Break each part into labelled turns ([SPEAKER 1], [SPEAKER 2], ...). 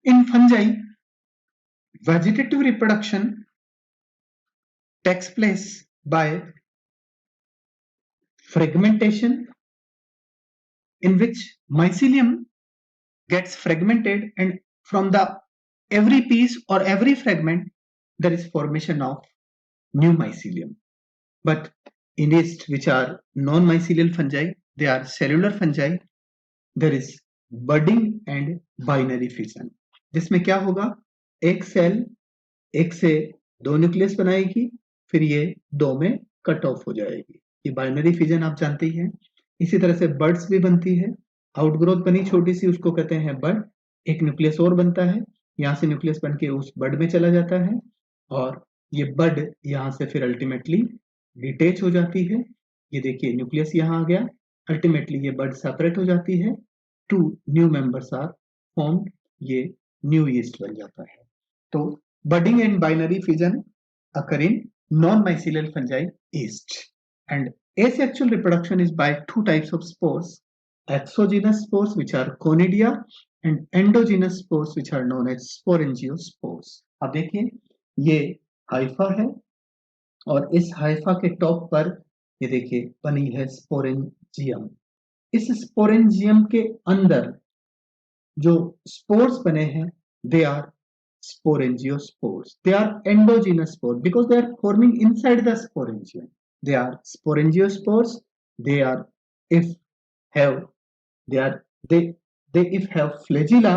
[SPEAKER 1] In fungi, vegetative reproduction takes place by fragmentation, in which mycelium gets fragmented, and from the every piece or every fragment there is formation of new mycelium. But in yeast, which are non-mycelial fungi, they are cellular fungi, there is budding and binary fission. जिसमें क्या होगा, एक cell एक से दो nucleus बनाएगी, फिर ये दो में कट ऑफ हो जाएगी। ये बाइनरी फिजन आप जानते ही हैं। इसी तरह से बर्ड्स भी बनती है, आउटग्रोथ बनी छोटी सी, उसको कहते हैं बर्ड। एक न्यूक्लियस और बनता है, यहाँ से न्यूक्लियस बन के उस बर्ड में चला जाता है, और ये बर्ड यहाँ से फिर अल्टीमेटली डिटेच हो जाती है। ये देखिए न्यूक्लियस यहाँ आ गया, अल्टीमेटली ये बर्ड सेपरेट हो जाती है, two new members are formed, ये न्यू यीस्ट बन जाता है। तो budding and binary fission occur in non-mycelial fungi yeast. And asexual reproduction is by two types of spores, exogenous spores which are conidia and endogenous spores which are known as sporangiosspores. अब देखिए ये Haifa है, और इस Haifa के top पर ये देखिए बनी है स्पोरेंजियम। इस स्पोरेंजियम के अंदर जो स्पोर्स बने हैं, they are sporangiosspores. They are endogenous spores because they are forming inside the sporangium. They are sporangiospores. They are if have they are they if have flagella,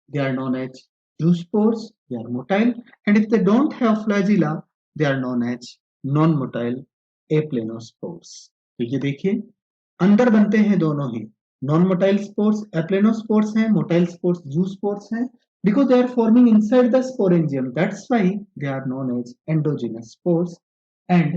[SPEAKER 1] they are known as zoospores. They are motile, and if they don't have flagella, they are known as non-motile aplanospores. तो ये देखिए अंदर बनते हैं दोनों ही, non motile spores एप्लेनोस्पोर्स हैं, motile spores zoospores हैं, because they are forming inside the sporangium, that's why they are known as endogenous spores. And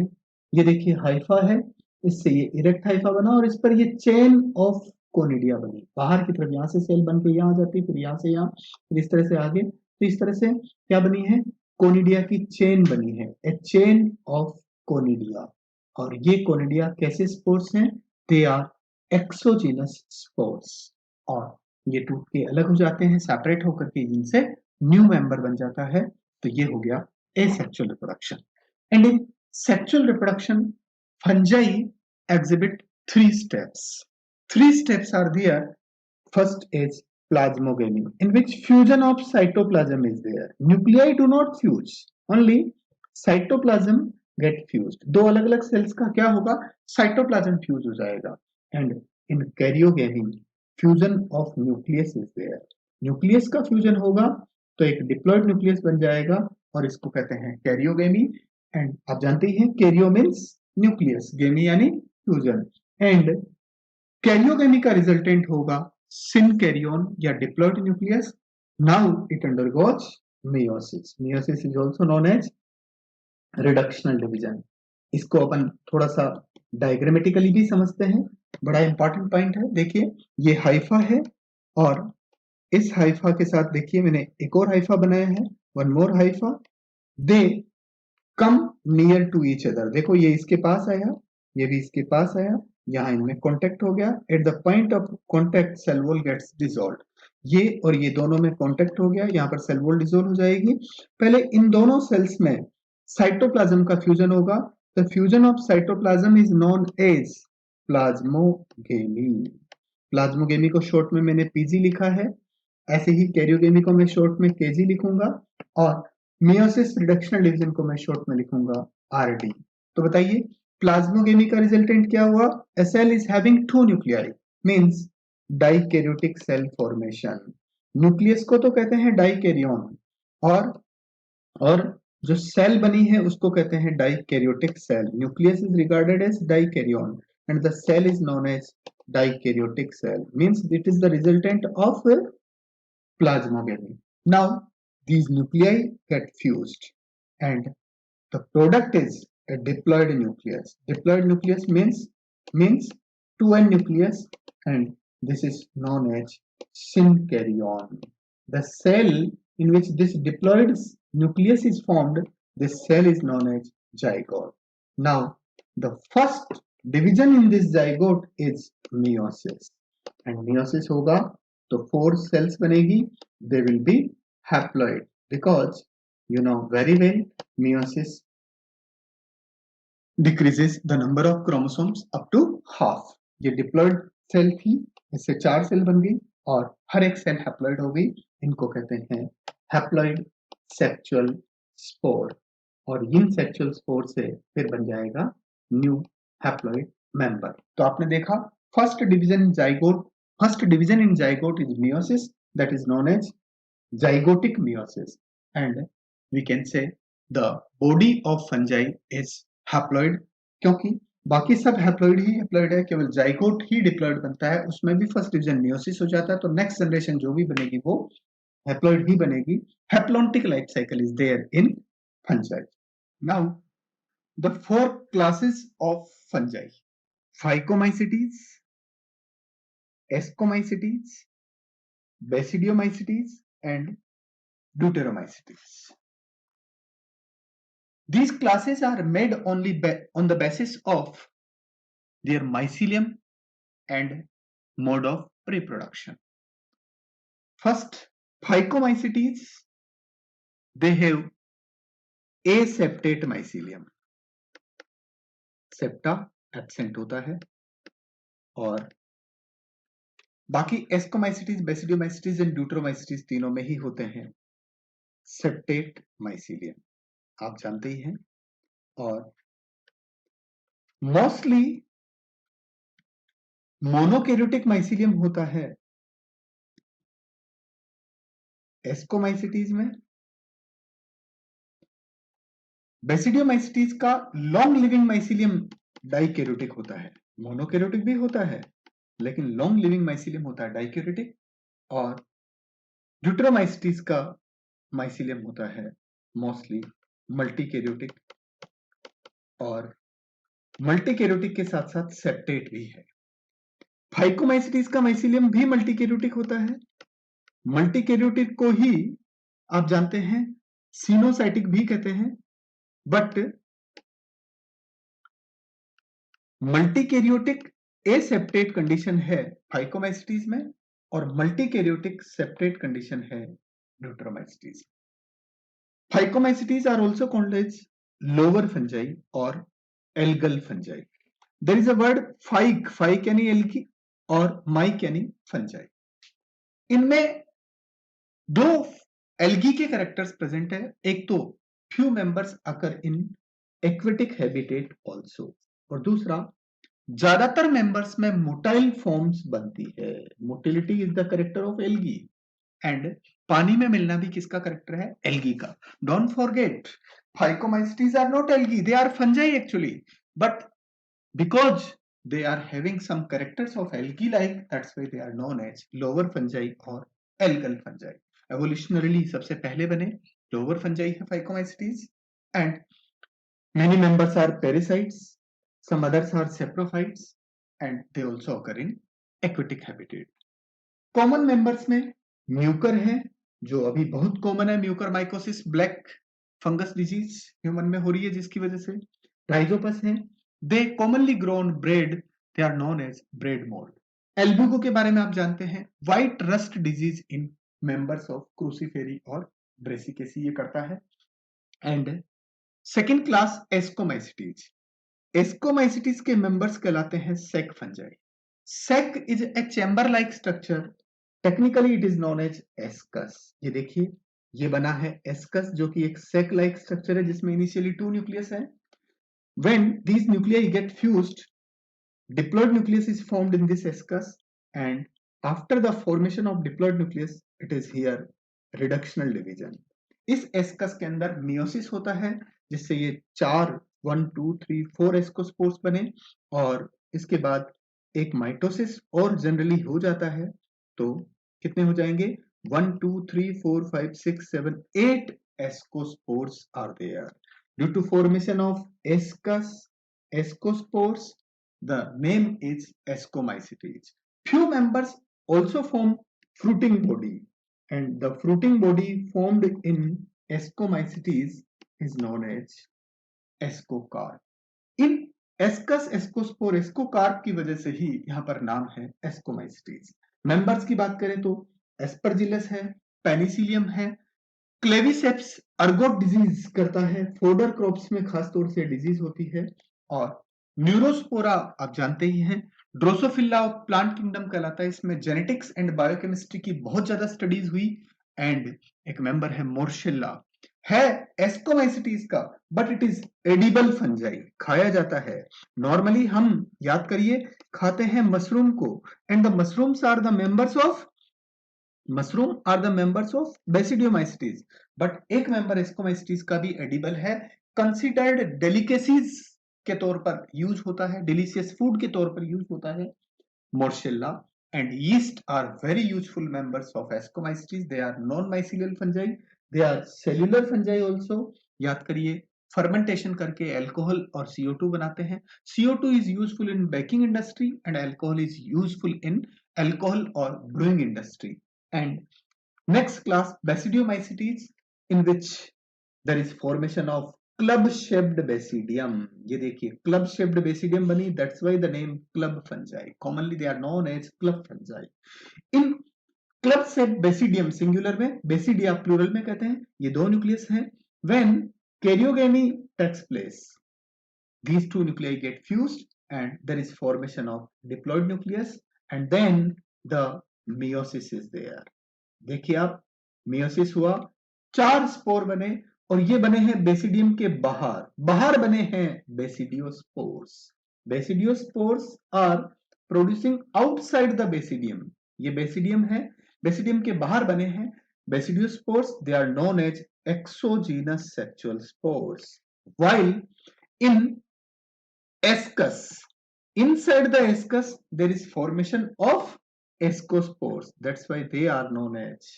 [SPEAKER 1] ये देखिए हाइफा है, इससे ये इरेक्ट हाइफा बना, और इस पर ये चेन ऑफ कोनिडिया बनी, बाहर की तरफ यहाँ से सेल बन के यहाँ आ जाती है, फिर यहाँ से यहाँ, फिर इस तरह से आगे, तो इस तरह से क्या बनी है, कोनिडिया की चेन बनी है, ए चेन ऑफ कोनिडिया। और ये कोनिडिया कैसे स्पोर्स हैं, दे आर एक्सोजीनस स्पोर्स, और ये टूट के अलग हो जाते हैं, सेपरेट होकर के इनसे न्यू मेंबर बन जाता है। तो ये हो गया asexual reproduction. And in sexual reproduction fungi exhibit three steps. Three steps are there. First is plasmogamy, in which fusion of cytoplasm is there. Nuclei do not fuse, only cytoplasm get fused. दो अलग अलग sales का क्या होगा, cytoplasm fuse हो जाएगा। And in karyogamy fusion of nucleus is there. Nucleus का fusion होगा तो एक डिप्लॉयड न्यूक्लियस बन जाएगा, और इसको कहते हैं कैरियोगेमी। एंड आप जानते ही हैं कैरियो मीन्स न्यूक्लियस, गेमी यानी फ्यूजन, एंड कैरियोगेमी का रिजल्टेंट होगा सिनकैरियन या diploid nucleus. Now it undergoes meiosis. Meiosis is also known as reductional division. इसको अपन थोड़ा सा डायग्रामेटिकली भी समझते हैं, बड़ा इंपॉर्टेंट पॉइंट है। देखिए ये हाइफा है, और इस हाइफा के साथ देखिए मैंने एक और हाइफा बनाया है, one more hypha, they come near to each other. देखो ये इसके पास आया, ये भी इसके पास आया, यहाँ इनमें कॉन्टेक्ट हो गया, at the point of contact cell wall gets dissolved. ये और ये दोनों में कॉन्टेक्ट हो गया, यहाँ पर सेल वॉल डिसॉल्व हो जाएगी। पहले इन दोनों सेल्स में साइटोप्लाज्म का फ्यूजन होगा। The fusion of cytoplasm is known as plasmogamy. Plasmogamy को शॉर्ट में मैंने पीजी लिखा है, ऐसे ही कैरियोगेमी को मैं शॉर्ट में केजी लिखूंगा, और मियोसिस रिडक्शनल डिवीजन को मैं शॉर्ट में लिखूंगा आरडी। तो बताइए प्लाज्मोगेमी का रिजल्टेंट क्या हुआ, a cell is having two nuclei, means dikaryotic cell formation. Nucleus को तो कहते हैं डाइकैरियन, और जो सेल बनी है उसको कहते हैं dikaryotic cell. Nucleus is regarded as dikaryon and the cell is known as dikaryotic cell, means it is the resultant of plasmogamy. Now these nuclei get fused, and the product is a diploid nucleus. Diploid nucleus means 2n nucleus, and this is known as synkaryon. The cell in which this diploid nucleus is formed, this cell is known as zygote. Now the first division in this zygote is meiosis, and meiosis होगा तो 4 cells बनेगी, they will be haploid because you know very well meiosis decreases the number of chromosomes up to half. ये diploid cell थी, इससे 4 cell बन गई और हर एक सेल हैप्लॉइड हो गई. इनको कहते हैं हैप्लॉइड सेक्सुअल स्पोर और इन सेक्सुअल स्पोर से फिर बन जाएगा न्यू हैप्लॉइड मेंबर. तो आपने देखा first division in zygote is meiosis, that is known as zygotic meiosis, and we can say the body of fungi is haploid क्योंकि बाकी सब हैप्लॉइड ही हैप्लॉइड है, केवल जाइगोट ही डिप्लॉइड बनता है, उसमें भी फर्स्ट डिवीजन meiosis हो जाता है. तो नेक्स्ट जनरेशन जो भी बनेगी वो हैप्लॉइड ही बनेगी. Haplontic life cycle is there in fungi. Now the 4 classes of fungi: Phycomycetes, Ascomycetes, Basidiomycetes and Deuteromycetes. These classes are made only on the basis of their mycelium and mode of reproduction. First, Phycomycetes, they have aseptate mycelium. Septa absent होता है और बाकी ascomycetes, basidiomycetes and Deuteromycetes तीनों में ही होते हैं septate mycelium, आप जानते ही हैं. और मोस्टली मोनोकैरियोटिक माइसीलियम होता है एस्कोमाइसिटीज में. बेसिडियोमाइसिटीज का लॉन्ग लिविंग माइसीलियम डाइकैरियोटिक होता है. मोनोकैरियोटिक भी होता है लेकिन लॉन्ग लिविंग माइसीलियम होता है डाइकैरियोटिक. और ड्यूटरोमाइसिटीज का माइसीलियम होता है मोस्टली मल्टीकैरियोटिक और मल्टीकैरियोटिक के साथ साथ सेप्टेट भी है. फाइकोमाइसिटीज का माइसीलियम भी मल्टीकैरियोटिक होता है. मल्टीकैरियोटिक को ही आप जानते हैं सिनोसाइटिक भी कहते हैं, बट मल्टीकैरियोटिक एसेप्टेट कंडीशन है फाइकोमाइसिटीज में और मल्टीकैरियोटिक सेप्टेट कंडीशन है deuteromycetes. Phycomycetes are also called as lower fungi और algal fungi. There is a word phyc यानी एल्गी और माइक यानी फंजाई. इनमें दो एल्गी के कैरेक्टर्स प्रेजेंट है. एक तो few members occur in aquatic habitat also और दूसरा ज्यादातर मेंबर्स में मोटाइल फॉर्म्स बनती है. Motility is the character of algae and पानी में मिलना भी किसका कैरेक्टर है? एल्गी का. Don't forget phycomycetes are not algae, they are fungi actually, but because they are having some characters of algae like, that's why they are known as lower fungi or algal fungi. Evolutionarily सबसे पहले बने lower fungi है Phycomycetes and many members are parasites, some others are saprophytes and they also occur in aquatic habitat. Common members में Mucor है जो अभी बहुत common है, Mucor mycosis, black fungus disease human में हो रही है जिसकी वजह से. राइजोपस है, they commonly grown bread, they are known as bread mold. एल्बुगो के बारे में आप जानते हैं, white rust disease in members of cruciferae और ब्रेसिकेसी ये करता है. And second class ascomycetes. Ascomycetes के मेंबर्स कहलाते हैं sac fungi. Sac is a chamber like structure, technically it is known as ascus. ये देखिए ये बना है एस्कस जो कि एक सेक लाइक स्ट्रक्चर है जिसमें इनिशियली 2 न्यूक्लियस है. When these nuclei get fused, diploid nucleus is formed in this ascus, and after the formation of diploid nucleus, it is here reductional division. इस एस्कस के अंदर meiosis होता है जिससे ये 1 2 3 4 एस्कोस्पोर्स बने और इसके बाद एक माइटोसिस और जनरली हो जाता है. तो कितने हो जाएंगे? 1 2 3 4 5 6 7 8 ascospores are there. Due to formation of ascospores, the name is Ascomycetes. Few members also form fruiting body, and the fruiting body formed in Ascomycetes is known as ascocarp. In ascus, ascospore, ascocarp की वजह से ही यहाँ पर नाम है ascomycetes. Members की बात करें तो एस्परजिलस है, पेनिसिलियम है, क्लेविसेप्स अर्गोट डिजीज करता है, फोडर क्रॉप्स में खास तौर से डिजीज होती है। और न्यूरोस्पोरा आप जानते ही हैं, ड्रोसोफिला प्लांट किंगडम कहलाता है। इसमें जेनेटिक्स एंड बायोकेमिस्ट्री की बहुत ज्यादा स्टडीज हुई। एंड एक मेंबर है मोर्शिल्ला, है एस्कोमाइसिटीज का, but it is edible fungi, खाया जाता है। नॉर्मली हम याद करिए खाते हैं मशरूम को, and the mushrooms are the members of basidiomycetes, but एक मेंबर एस्कोमाइसिटीज का भी एडिबल है, कंसिडर्ड डेलिकेसीज के तौर पर यूज होता है, डिलीशियस फूड के तौर पर यूज होता है। मोर्शिल्ला and yeast are very useful members of Ascomycetes. They are non-mycelial fungi. They are cellular fungi also. याद करिए फर्मेंटेशन करके अल्कोहल और CO2 बनाते हैं। CO2 is useful in baking industry and alcohol is useful in alcohol or brewing industry. And next class Basidiomycetes, in which there is formation of club shaped basidium. ये देखिए club shaped basidium बनी, that's why the name club fungi. Commonly they are known as club fungi. In club shaped basidium singular में, basidia plural में कहते हैं, ये दो nucleus हैं। When karyogamy takes place, these two nuclei get fused and there is formation of diploid nucleus and then the meiosis is there. देखिए आप, meiosis हुआ, 4 स्पोर बने और ये बने हैं बेसिडियम के बाहर बने हैं basidiospores. Basidiospores are producing outside the basidium, ये बेसिडियम है, बेसिडियम के बाहर बने हैं basidiospores, they are known as exogenous sexual spores. While in ascus, inside the ascus there is formation of ascospores, that's why they are known as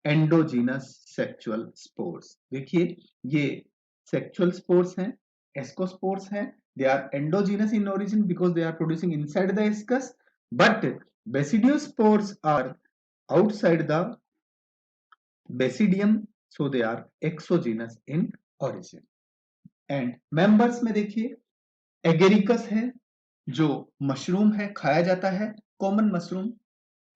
[SPEAKER 1] endogenous sexual spores. देखिए ये sexual spores हैं, ascospores हैं, they are endogenous in origin because they are producing inside the ascus, but basidiospores are outside the basidium, so they are exogenous in origin. And members में देखिए agaricus है जो mushroom है, खाया जाता है, कॉमन मशरूम,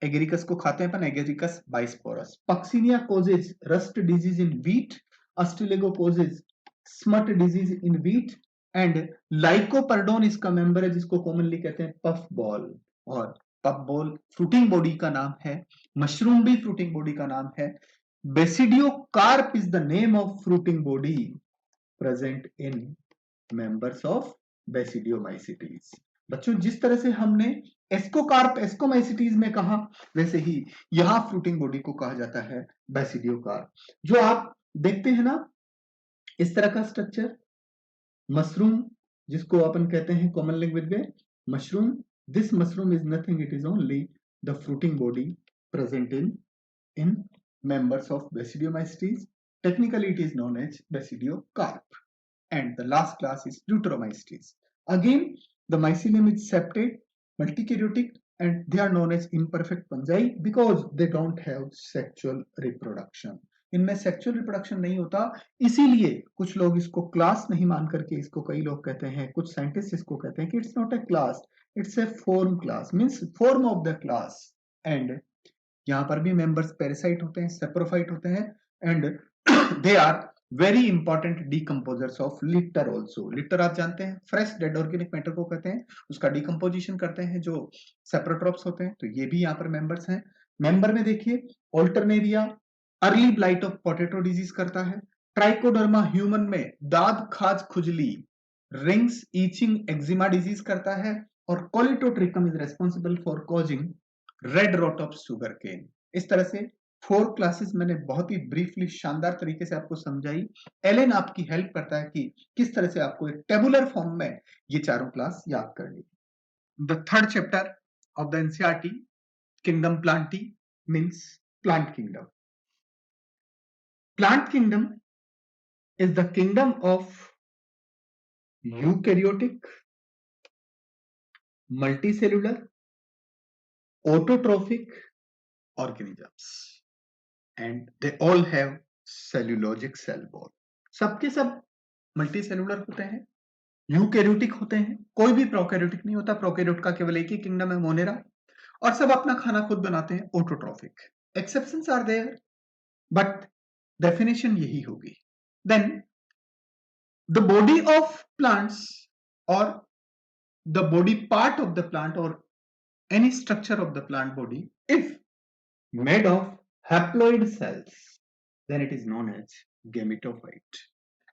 [SPEAKER 1] एगेरिकस को खाते हैं अपन, Agaricus bisporus. Puccinia causes rust disease in wheat, Ustilago causes smut disease in wheat, and Lycoperdon इसका मेंबर है जिसको कॉमनली कहते हैं पफ बॉल। और पफ बॉल फ्रूटिंग बॉडी का नाम है, मशरूम भी फ्रूटिंग बॉडी का नाम है। Basidiocarp is the name of fruiting body present in members of basidiomycetes. बच्चों जिस तरह से हमने एस्कोकार्प एस्कोमाइसिटीज में कहा, वैसे ही यहां फ्रूटिंग बॉडी को कहा जाता है बेसिडियोकार्प। जो आप देखते हैं ना इस तरह का स्ट्रक्चर, मशरूम जिसको अपन कहते हैं कॉमन लैंग्वेज में mushroom, this mushroom is nothing, it is only the fruiting body present in members of Basidiomycetes. Technically it is known as Basidiocarp. And the last class is Deuteromycetes. Again the mycelium is septate, multikaryotic, and they are known as imperfect fungi because they don't have sexual reproduction. इनमें sexual reproduction नहीं होता, इसीलिए कुछ लोग इसको class नहीं मान करके इसको कई लोग कहते हैं, कुछ साइंटिस्ट इसको कहते हैं कि it's not a class, it's a form class, means form of the class. And यहाँ पर भी मेंबर्स पैरासाइट होते हैं, सेप्रोफाइट होते हैं, and they are very important decomposers of litter also. Litter आप जानते हैं फ्रेश डेड ऑर्गेनिक मैटर को कहते हैं, उसका डिकम्पोजिशन करते हैं जो सेप्रोट्रॉप्स होते हैं, तो ये भी यहाँ पर मेंबर्स हैं। मेंबर में देखिए Alternaria early blight of potato disease करता है, ट्राइकोडर्मा ह्यूमन में दाद खाज खुजली रिंग्स ईचिंग एक्जिमा डिजीज करता है, और Colletotrichum is responsible for causing red rot of sugar cane. इस तरह से 4 क्लासेस मैंने बहुत ही ब्रीफली शानदार तरीके से आपको समझाई। एलन आपकी हेल्प करता है कि किस तरह से आपको एक टेबुलर फॉर्म में ये चारों क्लास याद करनी। The third chapter of the NCERT kingdom Plantae means plant kingdom. Plant kingdom is the kingdom of eukaryotic, multicellular, autotrophic organisms and they all have cellulosic cell wall। सबके सब multicellular होते हैं, eukaryotic होते हैं, कोई भी प्रोकैरियोटिक नहीं होता, प्रोकैरियोट का केवल एक ही किंगडम है मोनेरा, और सब अपना खाना खुद बनाते हैं, autotrophic. Exceptions are there but definition यही होगी. Then the body of plants और the body part of the plant or any structure of the plant body, if made of haploid cells, then it is known as gametophyte.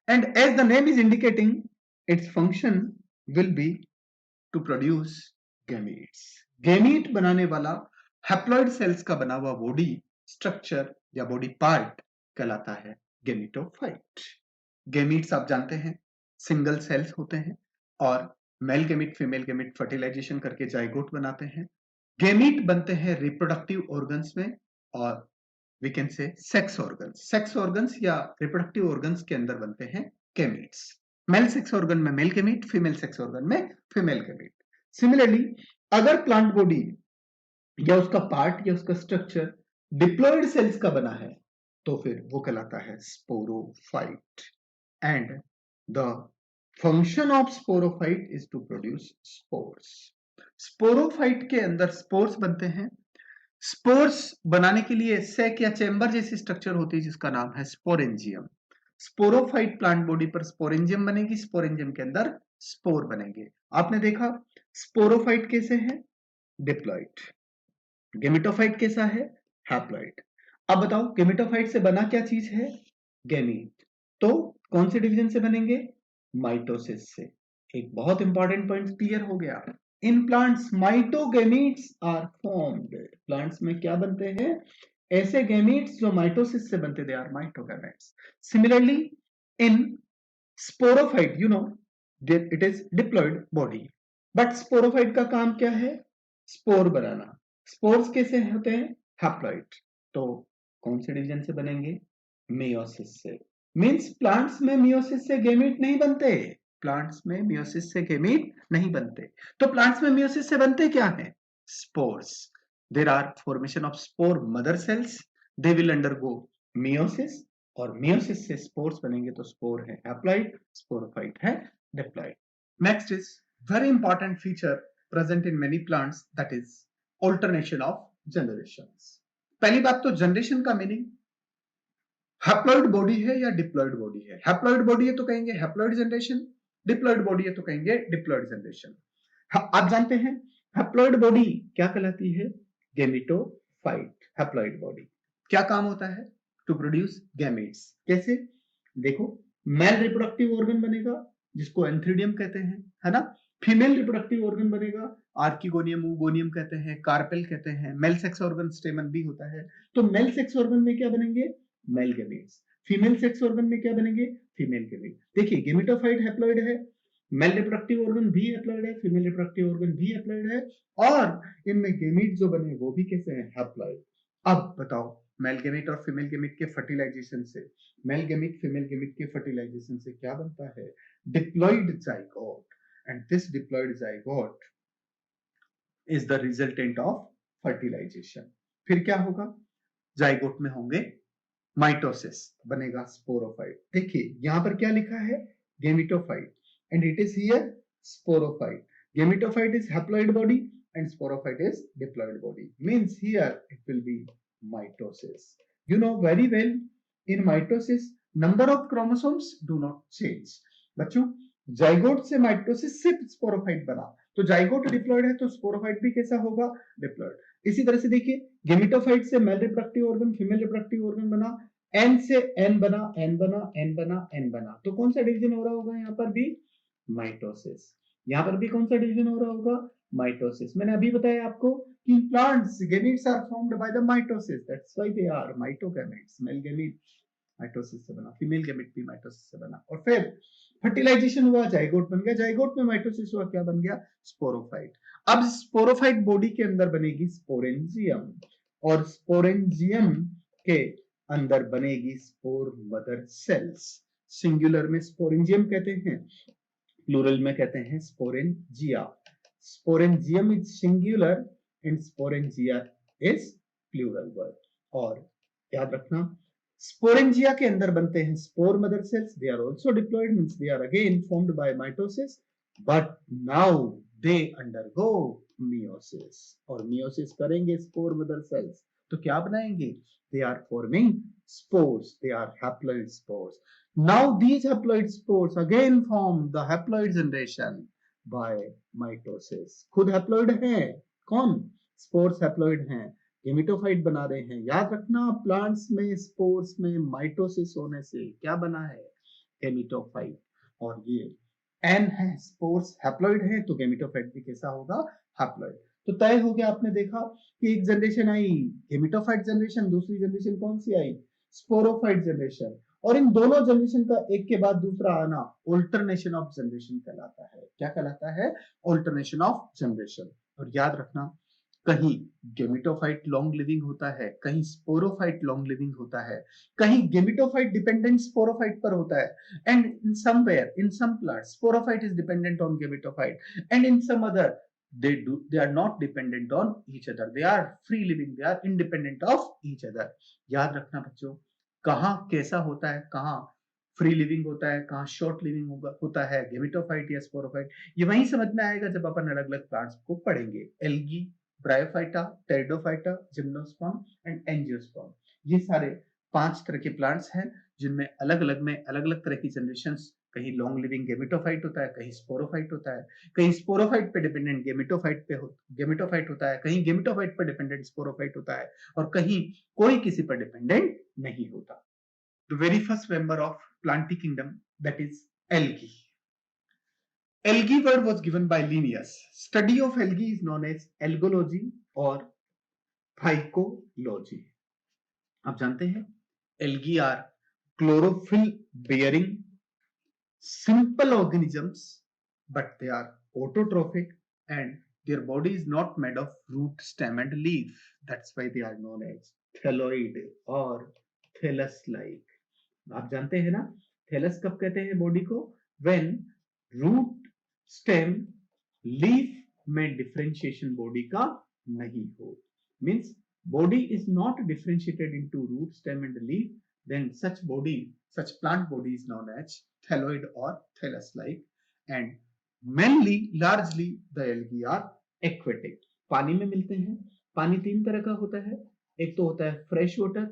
[SPEAKER 1] And as the name is indicating, its function will be to produce gametes. Gamete बनाने वाला haploid cells का बना हुआ body structure या body part कहलाता है gametophyte. Gametes आप जानते हैं सिंगल सेल्स होते हैं और male gamete female gamete fertilisation करके जाइगोट बनाते हैं. गेमिट बनते हैं रिप्रोडक्टिव ऑर्गन्स में और we can say sex organs या रिप्रोडक्टिव ऑर्गन्स के अंदर बनते हैं गेमिट्स. मेल सेक्स ऑर्गन में male gamete, female sex organ में फीमेल गेमिट. सिमिलरली अगर प्लांट बॉडी या उसका पार्ट या उसका स्ट्रक्चर डिप्लॉयड सेल्स का बना है तो फिर वो कहलाता है sporophyte. And the function of sporophyte is to produce spores. Sporophyte के अंदर स्पोर्स बनते हैं. स्पोर्स बनाने के लिए सैक या चेंबर जैसी स्ट्रक्चर होती है जिसका नाम है स्पोरेंजियम. स्पोरोफाइट प्लांट बॉडी पर स्पोरेंजियम बनेगी, स्पोरेंजियम के अंदर स्पोर बनेंगे. आपने देखा स्पोरोफाइट कैसे है? डिप्लॉइड. गेमेटोफाइट कैसा है? हैप्लॉइड. अब बताओ गेमेटोफाइट से बना क्या चीज है? गेमीट. तो कौन से डिवीजन से बनेंगे? माइटोसिस से. एक बहुत इंपॉर्टेंट पॉइंट क्लियर हो गया. In plants mitogametes are formed. Plants में क्या बनते हैं? ऐसे गेमीट्स जो माइटोसिस से बनते, they are mitogametes. Similarly in sporophyte, you know, it is diploid body. But sporophyte का काम क्या है? स्पोर बनाना. स्पोर्स कैसे होते हैं? हैप्लॉइड. तो कौन से डिवीजन से बनेंगे? मियोसिस से. मींस प्लांट्स में मियोसिस से गेमीट नहीं बनते. प्लांट्स में मियोसिस से गेमीट नहीं बनते. तो प्लांट्स में मियोसिस से बनते क्या है? Spores. There are formation of spore mother cells. They will undergo meiosis और मियोसिस से स्पोर्स बनेंगे. तो स्पोर है हैप्लॉइड, स्पोरोफाइट है diploid. Next is very important feature present in many plants, that is alternation of generations. पहली बात तो generation का मीनिंग हैप्लॉइड बॉडी है या डिप्लॉइड बॉडी है. हैप्लॉइड बॉडी है तो कहेंगे हैप्लॉइड जनरेशन, डिप्लॉइड बॉडी है तो कहेंगे डिप्लॉइड जनरेशन. आप जानते हैं हैप्लॉइड बॉडी क्या कहलाती है? गेमेटोफाइट. हैप्लॉइड बॉडी क्या काम होता है? To produce gametes. कैसे? देखो, मेल रिप्रोडक्टिव ऑर्गन बनेगा जिसको एंथ्रीडियम कहते हैं, है ना. फीमेल रिप्रोडक्टिव ऑर्गन बनेगा, आर्किगोनियम, ऊगोनियम कहते हैं, कार्पेल कहते हैं. मेल सेक्स ऑर्गन स्टेमन भी होता है. तो मेल सेक्स ऑर्गन में क्या बनेंगे? Male gametes. Female sex organ में क्या बनेंगे? Female gamete. देखिए गेमेटोफाइट हैप्लॉइड है, मेल रिप्रोडक्टिव ऑर्गन भी हैप्लॉइड है, फीमेल रिप्रोडक्टिव ऑर्गन भी हैप्लॉइड है और इनमें गेमेट जो बने वो भी कैसे हैं? हैप्लॉइड. अब बताओ मेल गेमेट और फीमेल गेमेट के फर्टिलाइजेशन से, मेल गेमेट फीमेल गेमेट के फर्टिलाइजेशन से क्या बनता है? Diploid zygote. And this diploid zygote is the resultant of fertilisation. फिर क्या होगा? जाइगोट में होंगे माइटोसिस, बनेगा स्पोरोफाइट. देखिए यहां पर क्या लिखा है? Gametophyte and it is here sporophyte. Gametophyte is haploid body and sporophyte is diploid body. Means here it will be mitosis. You know very well, in mitosis number of chromosomes do not change. बच्चों zygote से mitosis से sporophyte बना, तो zygote diploid है तो sporophyte भी कैसा होगा? डिप्लॉइड. इसी तरह से देखिए गेमेटोफाइट से mail reproductive organ female reproductive organ बना, एन से एन बना, एन बना, एन बना, एन बना. तो कौन सा डिवीजन हो रहा होगा यहाँ पर भी? माइटोसिस. यहां पर भी कौन सा डिवीजन हो रहा होगा? माइटोसिस. मैंने अभी बताया आपको कि plants gametes are formed by the mitosis, that's why they are mitogametes. Male gamete mitosis से बना, फीमेल गेमेट भी माइटोसिस से बना और फिर फर्टिलाइजेशन हुआ, जाइगोट बन गया, जाइगोट में माइटोसिस हुआ, क्या बन गया? स्पोरोफाइट. अब स्पोरोफाइट बॉडी के अंदर बनेगी स्पोरेंजियम और स्पोरेंजियम के अंदर बनेगी स्पोर मदर सेल्स. सिंगुलर में स्पोरेंजियम कहते हैं, प्लूरल में कहते हैं sporangia. Sporangium is singular and sporangia is plural word. और याद रखना स्पोरेंजिया के अंदर बनते हैं spore mother cells. They are also diploid, means they are again formed by mitosis, but now they undergo meiosis. और मियोसिस करेंगे स्पोर मदर सेल्स. तो क्या बनाएंगे? They are forming spores, they are haploid spores. Now these haploid spores again form the haploid generation by mitosis. खुद haploid है कौन? Spores haploid हैं, gametophyte बना रहे हैं. याद रखना प्लांट्स में स्पोर्स में माइटोसिस होने से क्या बना है? गेमेटोफाइट. और ये एन है, स्पोर्स हैप्लॉइड है, तो गेमेटोफाइट भी कैसा होगा? हैप्लॉइड. तो तय हो गया, आपने देखा कि एक जनरेशन आई गेमेटोफाइट जनरेशन, दूसरी जनरेशन कौन सी आई? Sporophyte generation. और इन दोनों जनरेशन का एक के बाद दूसरा आना ऑल्टरनेशन ऑफ जनरेशन कहलाता है. क्या कहलाता है? Alternation of generation. और याद रखना कहीं गेमेटोफाइट लॉन्ग लिविंग होता है, कहीं स्पोरोफाइट लॉन्ग लिविंग होता है, कहीं गेमेटोफाइट डिपेंडेंट स्पोरोफाइट पर होता है, and in somewhere in some plants sporophyte is dependent on gametophyte, and in some other they are not dependent on each other, they are free living, they are independent of each other. याद रखना बच्चों, कहाँ कैसा होता है, कहाँ free living होता है, कहाँ शॉर्ट लिविंग होता है, गेमेटोफाइट या स्पोरोफाइट, ये वहीं समझ में आएगा जब अपन अलग अलग प्लांट्स को पढ़ेंगे. Algae, bryophyta, pteridophyta, gymnosperm and angiosperm, ये सारे 5 तरह के प्लांट्स हैं जिनमें अलग अलग तरह की जनरेशंस, कहीं लॉन्ग लिविंग गेमेटोफाइट होता है, कहीं स्पोरोफाइट होता है, कहीं स्पोरोफाइट पे डिपेंडेंट गेमेटोफाइट होता है, कहीं गेमेटोफाइट पर डिपेंडेंट स्पोरोफाइट होता है, और कहीं कोई किसी पर डिपेंडेंट नहीं होता. The very first member of Plantae kingdom, that is algae. Algae word was given by Linnaeus. Study of algae is known as algology or phycology. आप जानते हैं algae are chlorophyll bearing simple organisms, but they are autotrophic and their body is not made of root, stem and leaf. That's why they are known as thalloid or thallus-like. आप जानते हैं ना thallus कब कहते हैं body को? When root, stem, leaf में differentiation body का नहीं हो. Means body is not differentiated into root, stem and leaf, then such plant body is known as thalloid or thallus-like. And mainly largely the algae are aquatic. पानी में मिलते हैं. पानी 3 तरह का होता है, एक तो होता है फ्रेश वाटर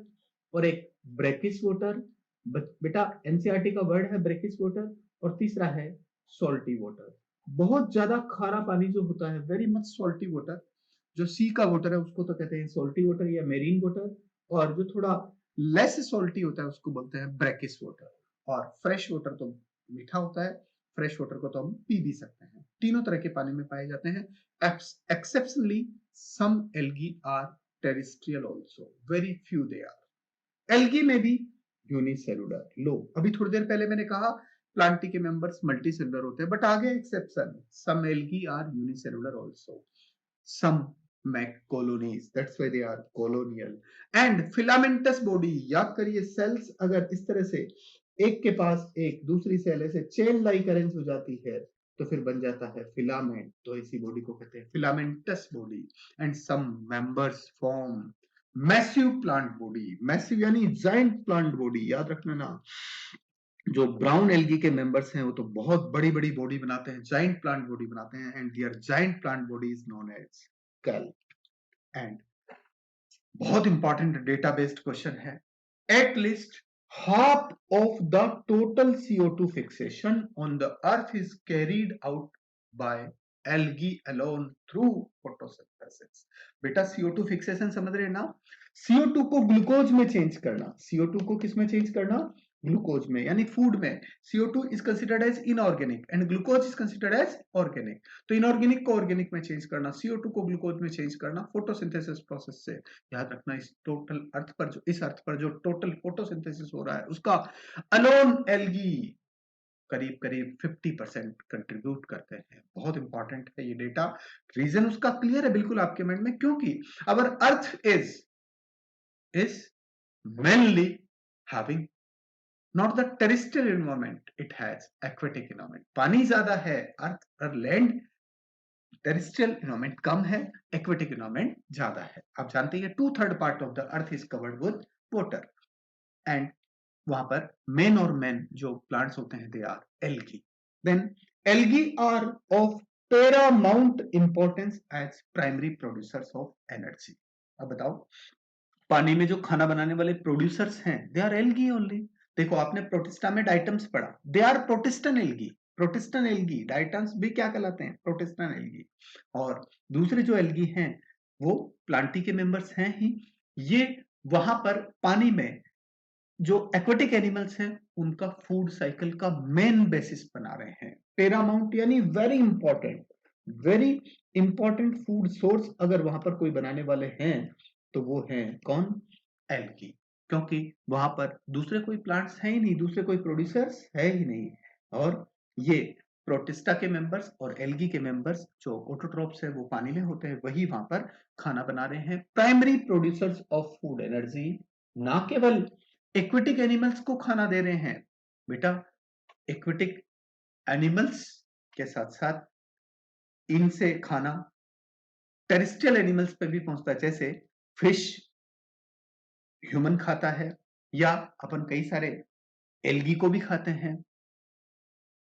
[SPEAKER 1] और एक ब्रैकिश वाटर. बेटा एनसीईआरटी का वर्ड है ब्रैकिश वाटर, और तीसरा है सॉल्टी वाटर. बहुत ज्यादा खारा पानी जो होता है, वेरी मच सॉल्टी वाटर, जो सी का वाटर है उसको तो कहते हैं सॉल्टी वाटर या मेरीन वाटर, और जो थोड़ा लेस सॉल्टी होता है उसको बोलते हैं ब्रैकिश वाटर. और फ्रेश वाटर तो मीठा होता है, फ्रेश वाटर को तो हम पी भी सकते हैं. तीनों तरह के पानी में पाए जाते हैं. Exceptionally some algae are terrestrial also, very few they are. Algae में भी यूनिसेलुलर. लो अभी थोड़ी देर पहले मैंने कहा प्लांटी के मेंबर्स मल्टीसेलुलर होते हैं, बट आगे exception, some algae are unicellular also, some make colonies, that's why they are colonial. And filamentous body, याद करिए सेल्स अगर इस तरह से एक के पास एक दूसरी सेल ऐसे चेन लाइक अरेंज हो जाती है तो फिर बन जाता है फिलामेंट, तो इसी बॉडी को कहते हैं filamentous body. And some members form massive plant body. Massive यानी जायंट प्लांट बॉडी. याद रखना ना, जो ब्राउन एल्गी के मेंबर्स हैं वो तो बहुत बड़ी बड़ी बॉडी बनाते हैं, जाइंट प्लांट बॉडी बनाते हैं, and their giant plant body is known as kelp. And बहुत इंपॉर्टेंट डेटा बेस्ड क्वेश्चन है. At least half of the total CO2 fixation on the earth is carried out by algae alone through photosynthesis. बेटा CO2 fixation समझ रहे हैं ना? CO2 को glucose में change करना. CO2 को किस में चेंज करना? ग्लूकोज में, यानी फूड में. CO2 is considered as inorganic and glucose is considered as organic. तो इनऑर्गेनिक को ऑर्गेनिक में चेंज करना, CO2 को ग्लूकोज में चेंज करना फोटोसिंथेसिस प्रोसेस से. याद रखना इस अर्थ पर जो टोटल फोटोसिंथेसिस हो रहा है उसका अलोन एल्गी करीब करीब 50% कंट्रीब्यूट करते हैं. बहुत इंपॉर्टेंट है ये डेटा. रीजन उसका क्लियर है बिल्कुल आपके माइंड में, क्योंकि our earth is mainly having not the terrestrial environment, it has aquatic environment. पानी ज्यादा है अर्थ पर, लैंड टेरेस्ट्रियल एनवायरनमेंट कम है, एक्वेटिक एनवायरनमेंट ज्यादा है. आप जानते हैं 2/3 part of the earth is covered with water. And वहां पर मेन जो प्लांट्स होते हैं they are algae. Then algae are of paramount importance as primary producers of energy. अब बताओ पानी में जो खाना बनाने वाले प्रोड्यूसर्स हैं, दे आर एल्गी ओनली। देखो आपने प्रोटिस्टा में डाइटम्स पढ़ा, they are protistan algae. Protistan algae, diatoms भी क्या कहलाते हैं? Protistan algae. और दूसरे जो एल्गी हैं वो प्लांटी के मेंबर्स हैं ही। ये वहां पर पानी में जो एक्वेटिक एनिमल्स हैं उनका फूड साइकिल का मेन बेसिस बना रहे हैं। पेरामाउंट यानी वेरी इंपॉर्टेंट फूड सोर्स अगर वहां पर कोई बनाने वाले हैं तो वो हैं कौन? एल्गी। क्योंकि वहां पर दूसरे कोई प्लांट्स है ही नहीं, दूसरे कोई प्रोड्यूसर्स है ही नहीं। और ये प्रोटिस्टा के मेंबर्स और एल्गी के मेंबर्स जो ऑटोट्रॉप्स है वो पानी में होते हैं, वही वहां पर खाना बना रहे हैं। Primary producers of food energy, ना केवल एक्वेटिक एनिमल्स को खाना दे रहे हैं बेटा, एक्वेटिक एनिमल्स के साथ साथ इनसे खाना टेरेस्ट्रियल एनिमल्स पे भी पहुंचता है। जैसे फिश ह्यूमन खाता है, या अपन कई सारे एल्गी को भी खाते हैं।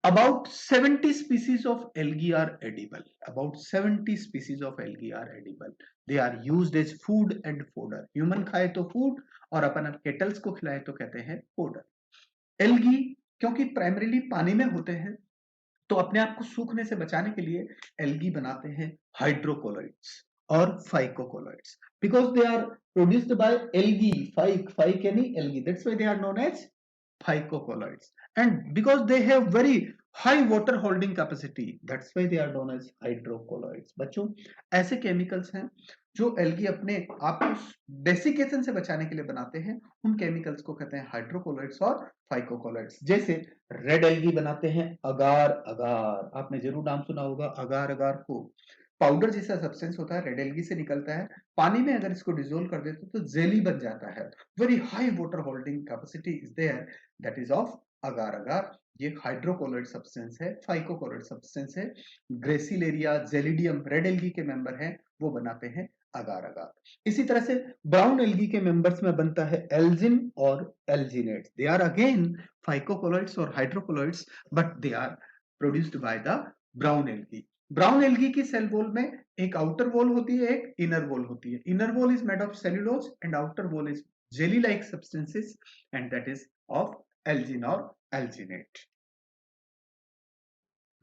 [SPEAKER 1] About 70 species of algae are edible. About 70 species of algae are edible. They are used as food and fodder. Human खाए तो food और अपन केटल्स को खिलाए तो कहते हैं fodder. एल्गी क्योंकि प्राइमरीली पानी में होते हैं तो अपने आप को सूखने से बचाने के लिए एल्गी बनाते हैं हाइड्रोकोलोइड्स और phycocolloids, because they are produced by algae. Phyc यानी algae, that's why they are known as phycocolloids, and because they have very high water holding capacity, that's why they are known as hydrocolloids। बच्चों ऐसे chemicals हैं जो algae अपने आप को desiccation से बचाने के लिए बनाते हैं, उन केमिकल्स को कहते हैं हाइड्रोकोलोइड्स और फाइकोकोलोइड्स। जैसे रेड एल्गी बनाते हैं अगार अगार, आपने जरूर नाम सुना होगा अगार अगार को। पाउडर जैसा सब्सटेंस होता है, रेड एल्गी से निकलता है, पानी में अगर इसको डिसोल्व कर देते तो जेली बन जाता है। Very high water holding capacity is there, that is of agar agar. ये हाइड्रोकोलोइड सब्सटेंस है, फाइकोकोलोइड सब्सटेंस है। ग्रेसिलेरिया, जेलिडियम रेड एल्गी के मेंबर हैं, वो बनाते हैं अगार अगार। इसी तरह से ब्राउन एल्गी के मेंबर्स में बनता है एल्जिन और alginate. They are again phycocolloids और hydrocolloids, but they are produced by the brown algae. Brown algae की सेल वॉल में एक आउटर वॉल होती है, एक इनर वॉल होती है। Inner wall is made of cellulose and outer wall is jelly like substances, and that is of algin or alginate.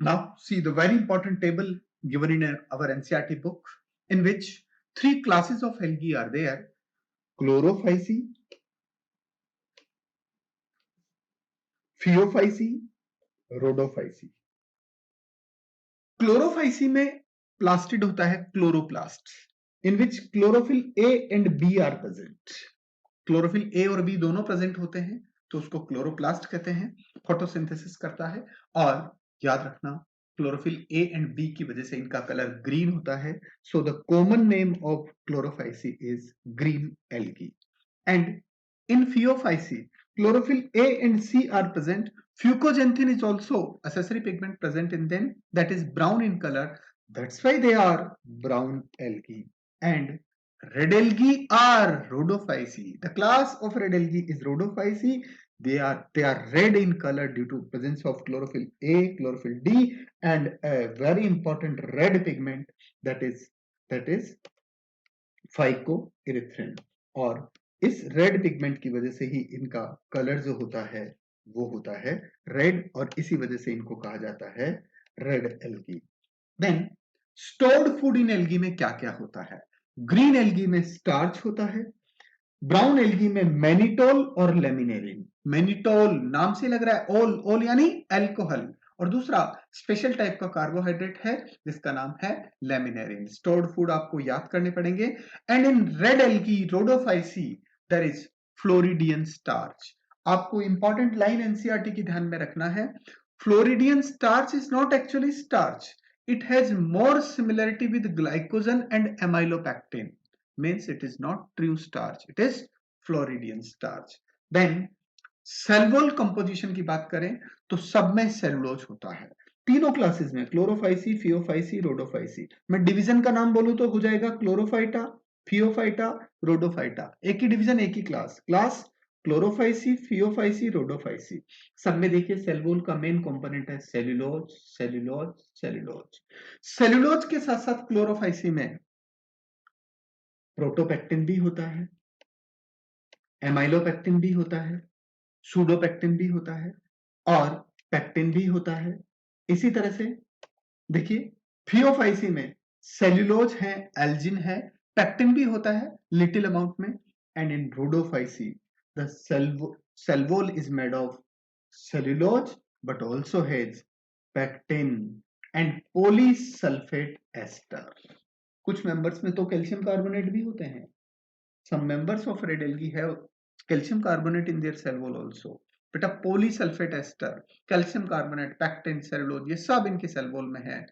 [SPEAKER 1] Now see the very important table given in our NCERT book, in which three classes of algae are there: chlorophyceae, phaeophyceae, rhodophyceae। Chlorophyceae में plastid होता है chloroplast, in which chlorophyll a and b are present. Chlorophyll a और b दोनों present होते हैं तो उसको chloroplast कहते हैं, फोटोसिंथेसिस करता है। और याद रखना क्लोरोफिल ए एंड बी की वजह से इनका कलर ग्रीन होता है, so the common name of Chlorophyceae is green algae. And in Phaeophyceae chlorophyll A and C are present. Fucoxanthin is also accessory pigment present in them, that is brown in color. That's why they are brown algae. And red algae are rhodophyceae. The class of red algae is rhodophyceae. They are red in color due to presence of chlorophyll A, chlorophyll D, and a very important red pigment that is phycoerythrin। और इस red pigment की वजह से ही इनका colour जो होता है वो होता है रेड, और इसी वजह से इनको कहा जाता है red algae. Then stored food in algae में क्या क्या होता है? ग्रीन एल्गी में स्टार्च होता है, ब्राउन एल्गी में मैनिटोल और लेमिनेरिन। मैनिटोल नाम से लग रहा है ओल, ओल यानी अल्कोहल, और दूसरा स्पेशल टाइप का कार्बोहाइड्रेट है जिसका नाम है लेमिनेरिन। स्टोर्ड फूड आपको याद करने पड़ेंगे। And in red algae rhodophyceae there is floridean starch. आपको इंपॉर्टेंट लाइन एनसीईआरटी की ध्यान में रखना है, floridean starch is not actually starch, it has more similarity with glycogen and amylopectin, means it is not true starch, it is Floridian starch। then cellulose composition की बात करें तो सब में सेलुलोज होता है, तीनों क्लासेस में, क्लोरोफाइसी, फियोफाइसी, रोडोफाइसी। मैं डिवीजन का नाम बोलूं तो हो जाएगा क्लोरोफाइटा, फियोफाइटा, रोडोफाइटा। एक ही डिवीजन एक ही class, class chlorophyceae, phaeophyceae, rhodophyceae. सब में देखिए सेलुलोज का मेन कंपोनेंट है सेल्यूलोज, सेल्यूलोज, सेल्यूलोज। सेल्यूलोज के साथ साथ क्लोरोफाइसी में प्रोटोपेक्टिन भी होता है, एमाइलोपेक्टिन भी होता है, सूडोपेक्टिन भी होता है और पेक्टिन भी होता है। इसी तरह से देखिए थियोफाइसी में सेल्यूलोज है, एल्जिन है, पेक्टिन भी होता है लिटिल अमाउंट में। And in rhodophyceae the cell wall is made of cellulose but also has pectin and polysulphate ester. कुछ मेंबर्स में तो कैल्शियम कार्बोनेट भी होते हैं। some members of red algae have calcium carbonate in their cell wall also। बेटा polysulphate ester, calcium carbonate, pectin, cellulose, ये सब इनके सेल वॉल में है।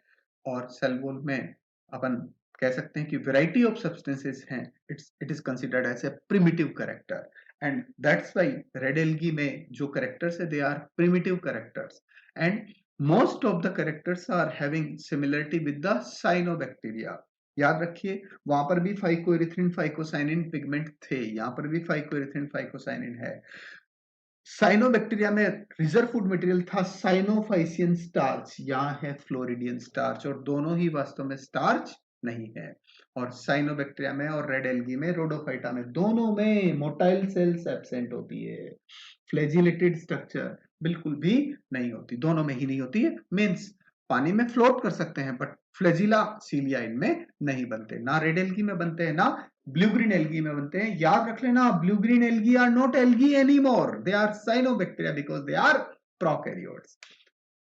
[SPEAKER 1] और सेल वॉल में अपन कह सकते हैं कि वैरायटी ऑफ सब्सटेंसेस हैं। It is considered as a primitive character and that's why red algae में जो कैरेक्टर्स है they are primitive characters and most of the characters are having similarity with the cyanobacteria. याद रखिए वहां पर भी phycoerythrin phycocyanin pigment थे, यहाँ पर भी फाइकोएरिथ्रिन फाइकोसाइनिन है। साइनोबैक्टीरिया में रिजर्व फूड मटेरियल था साइनोफाइसियन स्टार्च, यहाँ है फ्लोरिडियन स्टार्च और दोनों ही वास्तव में स्टार्च नहीं है। और साइनोबैक्टीरिया में और रेड एल्गी में, रोडोफाइटा में, दोनों में मोटाइल सेल्स एब्सेंट होती है, फ्लैजिलेटेड स्ट्रक्चर बिल्कुल भी नहीं होती, दोनों में ही नहीं होती है। मीन्स पानी में फ्लोट कर सकते हैं बट फ्लैजिला सीलिया इनमें नहीं बनते, ना रेड एल्गी में बनते हैं ना ब्लू ग्रीन एल्गी में बनते हैं। याद रख लेना blue green algae are not algae anymore, they are cyanobacteria because they are prokaryotes.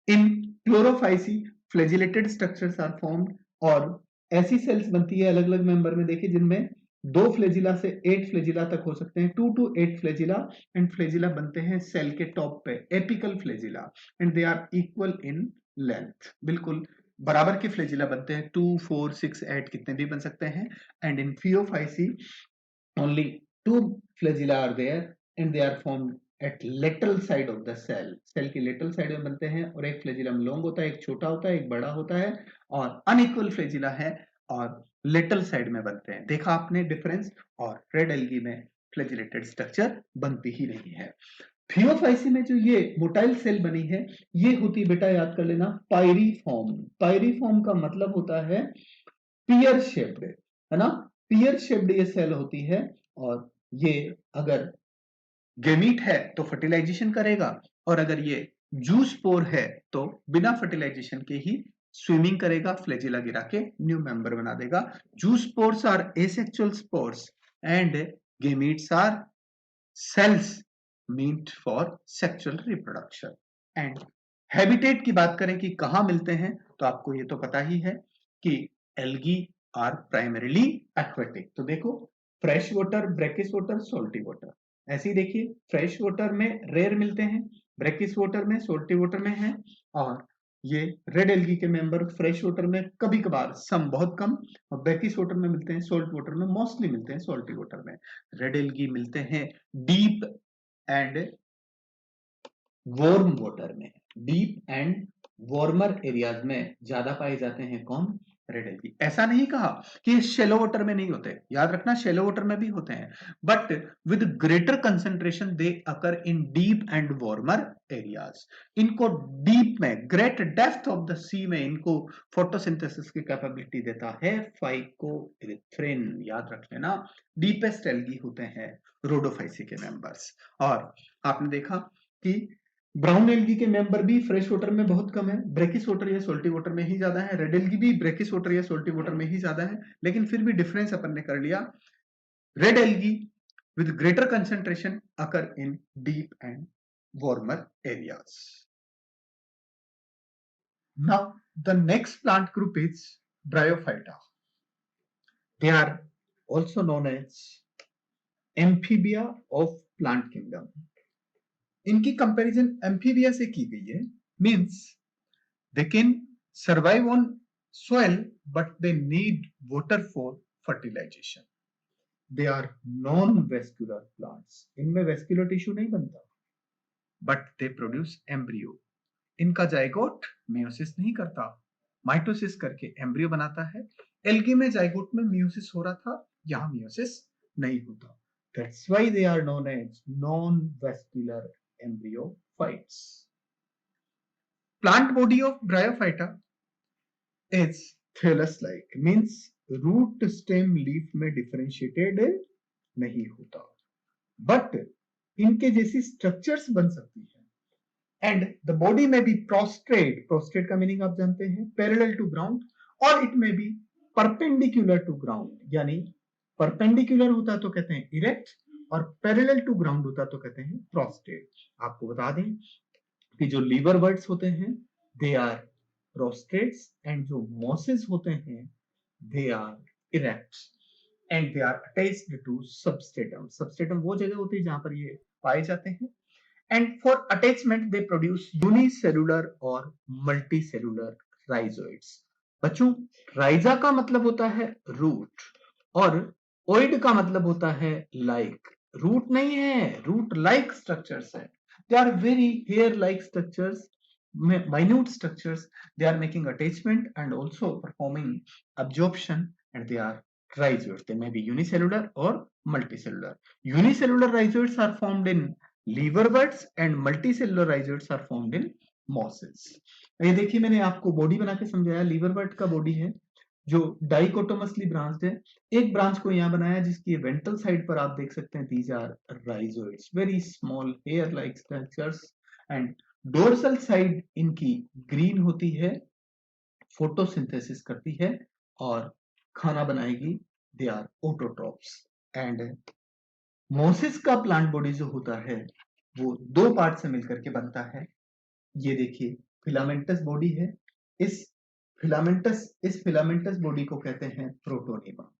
[SPEAKER 1] In chlorophyceae flagellated structures are formed और ऐसी सेल्स बनती है अलग अलग मेंबर में देखिए जिनमें 2 फ्लैजिला से 8 फ्लैजिला तक हो सकते हैं, 2 to 8 फ्लैजिला। एंड फ्लैजिला बनते हैं सेल के टॉप पे, apical flagella, and they are equal in length, बिल्कुल बराबर के फ्लैजिला बनते हैं, 2, 4, 6, 8 कितने भी बन सकते हैं। And in Phaeophyceae only 2 flagella are there and they are formed at lateral side of the cell। Cell की लेटरल साइड में बनते हैं और एक फ्लैजिलम लॉन्ग होता है, एक छोटा होता है, एक बड़ा होता है और अनइक्वल फ्लैजिला है और लेटरल साइड में बनते हैं। देखा आपने डिफरेंस। और रेड एल्गी में फ्लैजिलेटेड स्ट्रक्चर बनती ही नहीं है। थियोफाइसी में जो ये मोटाइल सेल बनी है ये होती, बेटा याद कर लेना, पायरीफॉर्म। पायरीफॉर्म का मतलब होता है पियर शेप्ड, है ना, पियर शेप्ड ये सेल होती है। और ये अगर गेमीट है तो फर्टिलाइजेशन करेगा और अगर ये जूस्पोर है तो बिना फर्टिलाइजेशन के ही स्विमिंग करेगा, फ्लैजिला गिरा के न्यू मेंबर बना देगा। Zoospores are asexual spores and gametes are cells meant for sexual reproduction। And habitat की बात करें कि कहां मिलते हैं तो आपको ये तो पता ही है कि एल्गी आर प्राइमरीली एक्वेटिक। तो देखो fresh water, brackish water, salty water, ऐसे ही देखिए फ्रेश वाटर में रेयर मिलते हैं, ब्रैकिश वाटर में, सॉल्टी वाटर में है। और ये रेड एल्गी के मेंबर फ्रेश वाटर में कभी कभार, सम बहुत कम, और ब्रैकिश वाटर में मिलते हैं, सॉल्ट वाटर में मोस्टली मिलते हैं, सॉल्टी वाटर में। रेड एल्गी मिलते हैं डीप एंड वार्म वाटर में, डीप एंड वार्मर एरियाज में ज्यादा पाए जाते हैं। कौन? Red algae. ऐसा नहीं कहा कि शेलो वाटर में नहीं होते, याद रखना शेलो वाटर में भी होते हैं but with greater concentration they occur in deep and warmer areas. इनको डीप में, ग्रेट डेप्थ ऑफ द सी में इनको फोटोसिंथेसिस की कैपेबिलिटी देता है फाइकोएरिथ्रिन। याद रख लेना डीपेस्ट एल्गी होते हैं रोडोफाइसी के मेंबर्स। और आपने देखा कि ब्राउन एल्गी के मेंबर भी फ्रेश वाटर में बहुत कम है, ब्रैकिश वाटर या सोल्टी वाटर में ही ज्यादा है। रेड एल्गी भी ब्रैकिश वाटर या सोल्टी वाटर में ही ज्यादा है, लेकिन फिर भी डिफरेंस अपन ने कर लिया। Red algae with greater concentration occur in deep and warmer areas. Now the next plant group is bryophyta. They are also known as amphibia of plant kingdom। इनकी कंपैरिजन एम्फीबिया से की गई है। Means they can survive on soil but they need water for fertilization। they are non-vascular plants। इनमें vascular tissue नहीं बनता but they produce embryo। इनका zygote meiosis नहीं करता, माइटोसिस करके एम्ब्रियो बनाता है। एल्गी में जाइगोट में मियोसिस हो रहा था, यहां मियोसिस नहीं होता। That's why they are known as non-vascular embryophytes। Plant body of Bryophyta is thallus-like, means root stem leaf में differentiated नहीं होता। बट इनके जैसी स्ट्रक्चर्स बन सकती है। एंड द बॉडी में बी प्रोस्ट्रेट, प्रोस्ट्रेट का मीनिंग आप जानते हैं, पैरेलल टू ग्राउंड, और इट में बी परपेंडिकुलर टू ग्राउंड, यानी परपेंडिकुलर होता तो कहते हैं इरेक्ट, और पैरेलल टू ग्राउंड होता तो कहते हैं प्रोस्ट्रेट। आपको बता दें कि जो लीवर वर्ड्स होते हैं दे आर प्रोस्ट्रेट्स, एंड जो मॉसेस होते हैं they are erect, and they are attached to substratum. Substratum वो जगह होती है जहां पर ये पाए जाते हैं। And for attachment they produce unicellular और मल्टीसेलुलर राइजोइड्स। बच्चों, राइजा का मतलब होता है रूट, और ओइड का मतलब होता है लाइक। रूट नहीं है, रूट लाइक स्ट्रक्चर्स है। They are very hair like structures, minute structures. They are making attachment and also performing absorption, and they are rhizoids. They may be unicellular or multicellular. Unicellular rhizoids are formed in liverworts and multicellular rhizoids are formed in mosses. ये देखिए मैंने आपको body बना के समझाया। लीवरवर्ट का body है जो डाइकोटोमसली ब्रांच्ड है। एक ब्रांच को यहाँ बनाया जिसकी वेंट्रल साइड पर आप देख सकते हैं, these are rhizoids, very small hair like structures. And dorsal side इनकी ग्रीन होती है, फोटोसिंथेसिस करती है और खाना बनाएगी। They are autotrophs. And mosses का प्लांट बॉडी जो होता है वो दो पार्ट से मिलकर के बनता है। ये देखिए फिलामेंटस बॉडी है। इस फिलामेंटस बॉडी को कहते हैं प्रोटोनिमा।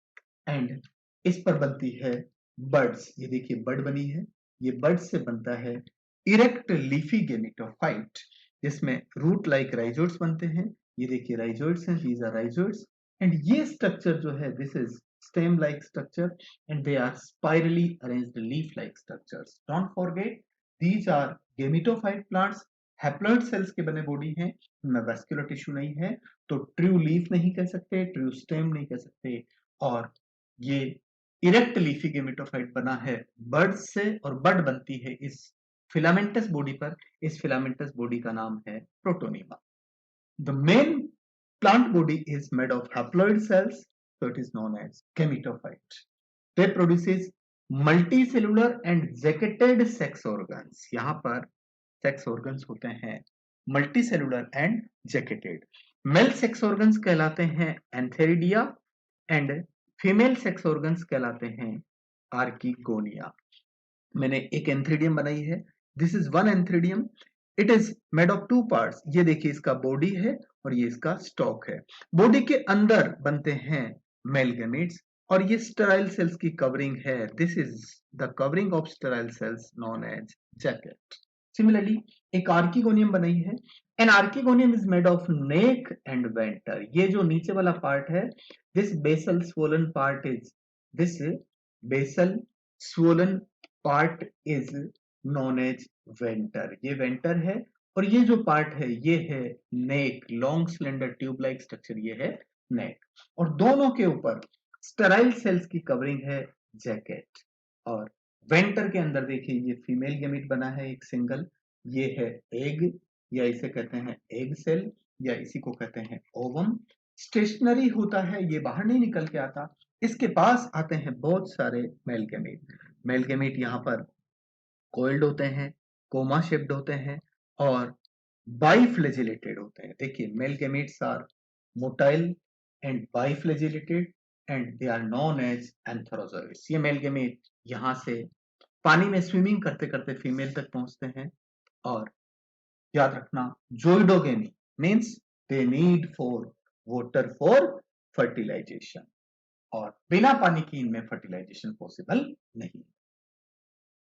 [SPEAKER 1] एंड इस पर बनती है बर्ड्स। ये देखिए बर्ड बनी है, ये बर्ड से बनता है इरेक्ट लीफी गेमेटोफाइट, जिसमें रूट लाइक राइजोइड्स बनते हैं। ये देखिए राइजोइड्स हैं, दीज आर राइजोइड्स। एंड ये स्ट्रक्चर जो है this is stem like structure, and they are spirally arranged leaf like structures. Don't forget these are gametophyte plants, haploid cells के बने बॉडी हैं, इनमें वैस्कुलर टिश्यू नहीं है, तो ट्रू लीफ नहीं कह सकते, ट्रू स्टेम नहीं कह सकते। और ये इरेक्ट लीफी गेमेटोफाइट बना है बर्ड से, और बर्ड बनती है इस फिलामेंटस बॉडी पर। इस फिलामेंटस बॉडी का नाम है protonema. The main plant body is made of haploid cells, so it is known as gametophyte. They produces multicellular and jacketed sex organs. यहाँ पर sex organs होते हैं multicellular and jacketed. Male sex organs कहलाते हैं antheridia and female sex organs कहलाते हैं archegonia. मैंने एक एंथ्रीडियम बनाई है। This is one antheridium, it is made of two parts. ये देखिए इसका बॉडी है और ये इसका स्टॉक है। बॉडी के अंदर बनते हैं मेल गैमेट्स, और ये स्टेराइल सेल्स की कवरिंग है। This is the covering of sterile cells known as jacket. Similarly एक आर्किगोनियम बनाई है। An archegonium is made of neck and venter. ये जो नीचे वाला पार्ट है, this basal swollen part is, this basal swollen part is known as venter. ये venter है, और ये जो पार्ट है ये है neck, long cylinder tube like structure, ये है नेक। और दोनों के ऊपर स्टेराइल सेल्स की कवरिंग है जैकेट। और वेंटर के अंदर देखिए ये फीमेल गैमेट बना है एक सिंगल, ये है एग, या इसे कहते हैं एग सेल, या इसी को कहते हैं ओवम। स्टेशनरी होता है, ये बाहर नहीं निकल के आता। इसके पास आते हैं बहुत सारे मेल गैमेट। मेल गैमेट यहाँ पर कोइल्ड होते हैं, कोमा शेप्ड होते हैं, और बाइफ्लेजिलेटेड होते हैं। देखिए male gametes are motile and biflagellated, and they are known as antherozoids. ये मेल गैमेट यहाँ से पानी में स्विमिंग करते करते फीमेल तक पहुंचते हैं। और याद रखना, zoidogamy means they need for water for fertilization, और बिना पानी की इनमें फर्टिलाइजेशन पॉसिबल नहीं।